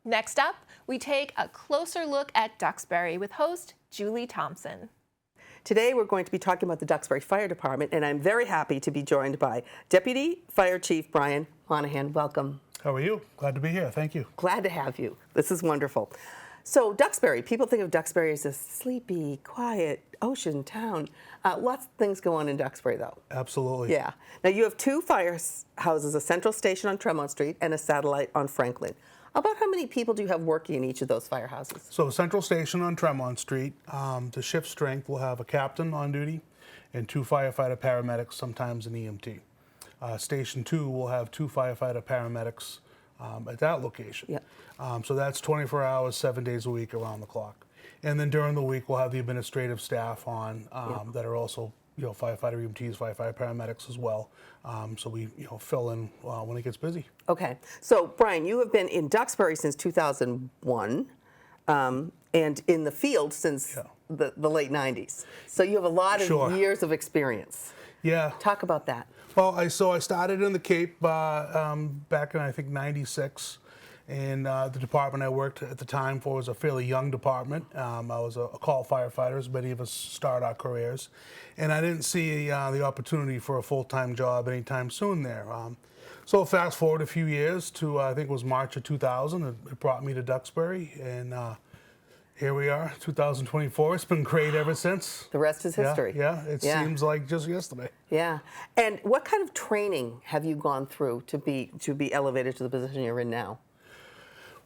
Next up, we take a closer look at Duxbury with host Julie Thompson. Today we're going to be talking about the Duxbury Fire Department, and I'm very happy to be joined by Deputy Fire Chief Brian Monahan. Welcome. How are you? Glad to be here. Thank you. Glad to have you. This is wonderful. So Duxbury, people think of Duxbury as a sleepy, quiet, ocean town. Lots of things go on in Duxbury, though. Absolutely. Yeah. Now you have two firehouses, a central station on Tremont Street and a satellite on Franklin. About how many people do you have working in each of those firehouses? So Central Station on Tremont Street, the shift strength will have a captain on duty and 2 firefighter paramedics, sometimes an EMT. Station 2 will have 2 firefighter paramedics at that location. Yeah. So that's 24 hours, 7 days a week, around the clock. And then during the week, we'll have the administrative staff on that are also, firefighter EMTs, firefighter paramedics as well. So we, fill in when it gets busy. Okay. So, Brian, you have been in Duxbury since 2001 and in the field since the late 90s. So you have a lot of years of experience. Yeah. Talk about that. Well, I started in the Cape back in, I think, 96. And the department I worked at the time for was a fairly young department. I was a call firefighter, as many of us start our careers. And I didn't see the opportunity for a full-time job anytime soon there. So fast forward a few years to, I think it was March of 2000, it brought me to Duxbury. And here we are, 2024. It's been great ever since. The rest is history. Yeah, it seems like just yesterday. Yeah. And what kind of training have you gone through to be elevated to the position you're in now?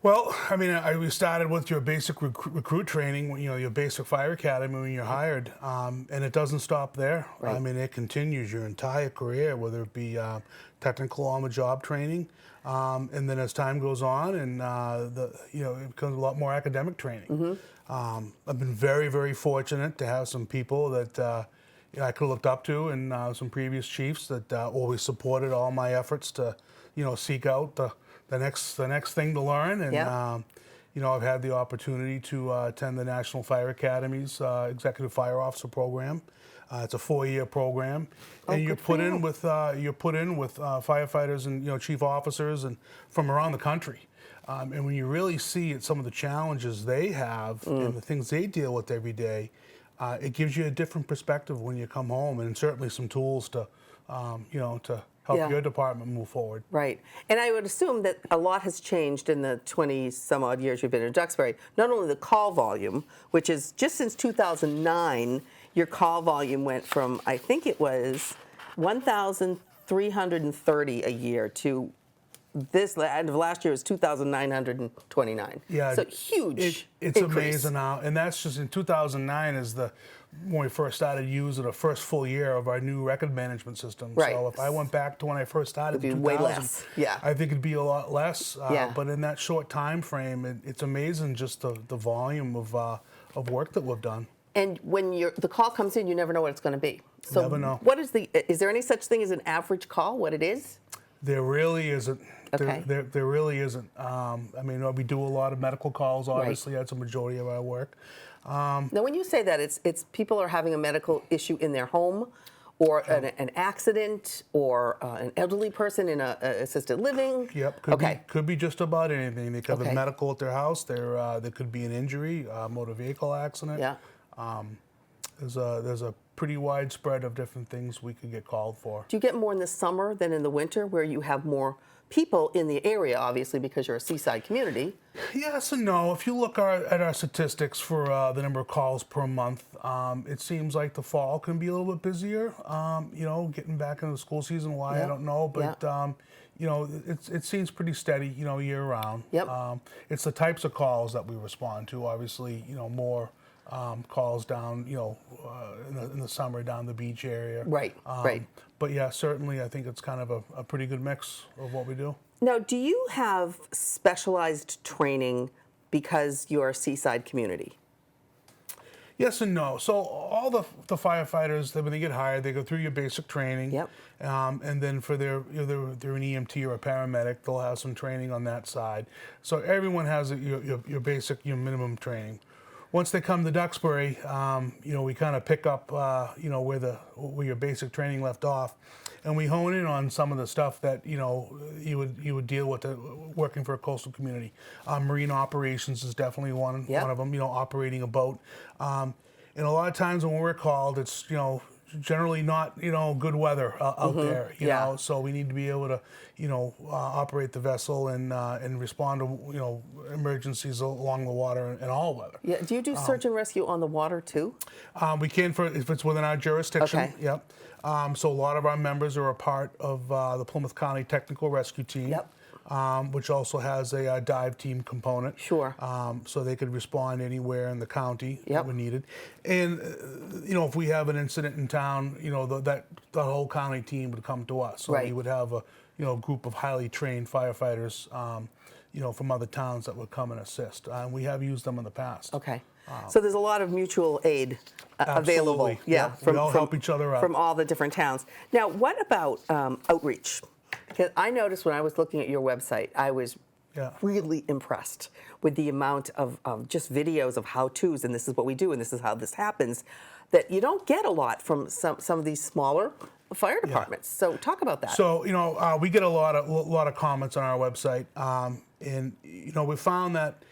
Well, I mean, we started with your basic recruit training, your basic fire academy when you're hired, and it doesn't stop there. Right. I mean, it continues your entire career, whether it be technical on-the-job training, and then as time goes on, and it becomes a lot more academic training. Mm-hmm. I've been very, very fortunate to have some people that I could have looked up to, and some previous chiefs that always supported all my efforts to, seek out the next thing to learn, and I've had the opportunity to attend the National Fire Academy's Executive Fire Officer program. It's a 4-year program, and you're put in with firefighters and chief officers and from around the country. And when you really see some of the challenges they have and the things they deal with every day, it gives you a different perspective when you come home, and certainly some tools to to help your department move forward. Right. And I would assume that a lot has changed in the 20-some-odd years you've been in Duxbury. Not only the call volume, which is just since 2009, your call volume went from, I think it was 1,330 a year to this end of last year was 2,929. Yeah. So huge It's increase. amazing now. And that's just in 2009 is when we first started using the first full year of our new record management system. Right. So if I went back to when I first started in It'd be 2000, way less. Yeah. I think it'd be a lot less. But in that short time frame, it's amazing just the volume of work that we've done. And when the call comes in, you never know what it's going to be. So never know. Is there any such thing as an average call, what it is? There really isn't. Okay. There really isn't. I mean, we do a lot of medical calls, obviously. That's a majority of our work. Now, when you say that, it's people are having a medical issue in their home, or an accident, or an elderly person in a assisted living? Yep. Could be just about anything. They could have medical at their house. There could be an injury, a motor vehicle accident. Yeah. There's a pretty wide spread of different things we could get called for. Do you get more in the summer than in the winter, where you have more people in the area, obviously, because you're a seaside community? Yes and no. If you look at our statistics for the number of calls per month, it seems like the fall can be a little bit busier. Getting back into the school season, why, I don't know, but it seems pretty steady, year round. Yep. It's the types of calls that we respond to, obviously, more calls down, in the summer down the beach area. Right, right. But yeah, certainly I think it's kind of a pretty good mix of what we do. Now, do you have specialized training because you're a seaside community? Yes and no. So all the firefighters, when they get hired, they go through your basic training. Yep. And then for they're an EMT or a paramedic, they'll have some training on that side. So everyone has your basic, your minimum training. Once they come to Duxbury, we kind of pick up, where your basic training left off, and we hone in on some of the stuff that you would deal with working for a coastal community. Marine operations is definitely one of them. Operating a boat, and a lot of times when we're called, it's generally not good weather out there. So we need to be able to operate the vessel and respond to emergencies along the water and all weather. Yeah. Do you do search and rescue on the water too? We can if it's within our jurisdiction. Okay. Yep. So a lot of our members are a part of the Plymouth County Technical Rescue Team. Yep. Which also has a dive team component. Sure. So they could respond anywhere in the county Yep. that we needed. And if we have an incident in town, that the whole county team would come to us. So Right. we would have a group of highly trained firefighters, from other towns that would come and assist. We have used them in the past. Okay. So there's a lot of mutual aid available. Absolutely. Yeah. We all help each other out. From all the different towns. Now, what about outreach? Because I noticed when I was looking at your website, I was really impressed with the amount of just videos of how-tos, and this is what we do, and this is how this happens, that you don't get a lot from some of these smaller fire departments. So talk about that. So we get a lot of comments on our website, and we found that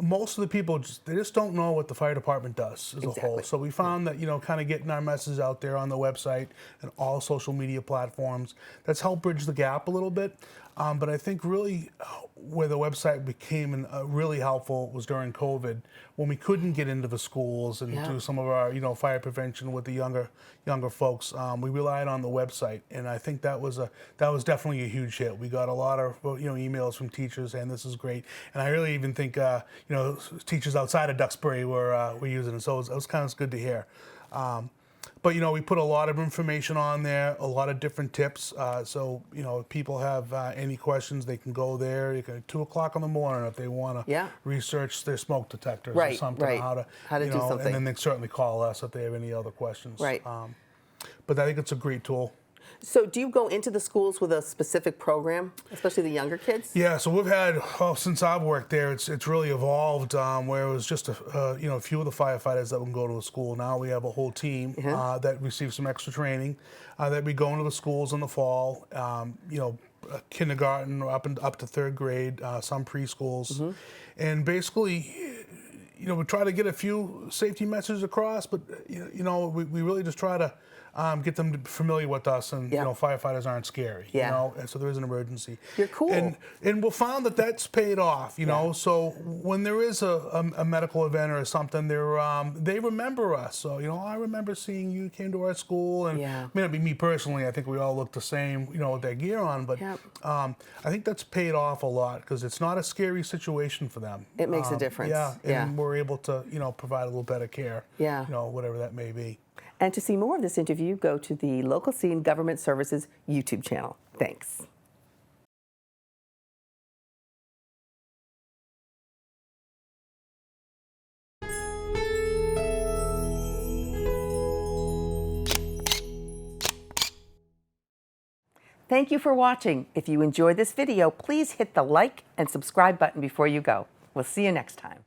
most of the people they just don't know what the fire department does as a whole. So we found that kind of getting our message out there on the website and all social media platforms, that's helped bridge the gap a little bit. But I think really where the website became really helpful was during COVID, when we couldn't get into the schools and do some of our fire prevention with the younger folks. We relied on the website, and I think that was definitely a huge hit. We got a lot of emails from teachers saying this is great, and I really even think teachers outside of Duxbury were using it, so it was kind of good to hear. But we put a lot of information on there, a lot of different tips. So if people have any questions, they can go there. You can 2 o'clock in the morning if they want to research their smoke detectors or something, how to do something. And then they certainly call us if they have any other questions. Right. But I think it's a great tool. So do you go into the schools with a specific program, especially the younger kids? Yeah, so we've had, since I've worked there, it's really evolved, where it was just a few of the firefighters that would go to the school. Now we have a whole team that receives some extra training, that we go into the schools in the fall, kindergarten up to third grade, some preschools, and basically, we try to get a few safety messages across, but we really just try to get them familiar with us, and firefighters aren't scary. And so there is an emergency. You're cool. And we found that that's paid off. So when there is a medical event or something, they remember us. So I remember seeing you came to our school, and it may not be me personally. I think we all look the same, with their gear on. But I think that's paid off a lot, because it's not a scary situation for them. It makes a difference. And we're able to provide a little better care. Whatever that may be. And to see more of this interview, go to the Local Scene Government Services YouTube channel. Thanks. Thank you for watching. If you enjoyed this video, please hit the like and subscribe button before you go. We'll see you next time.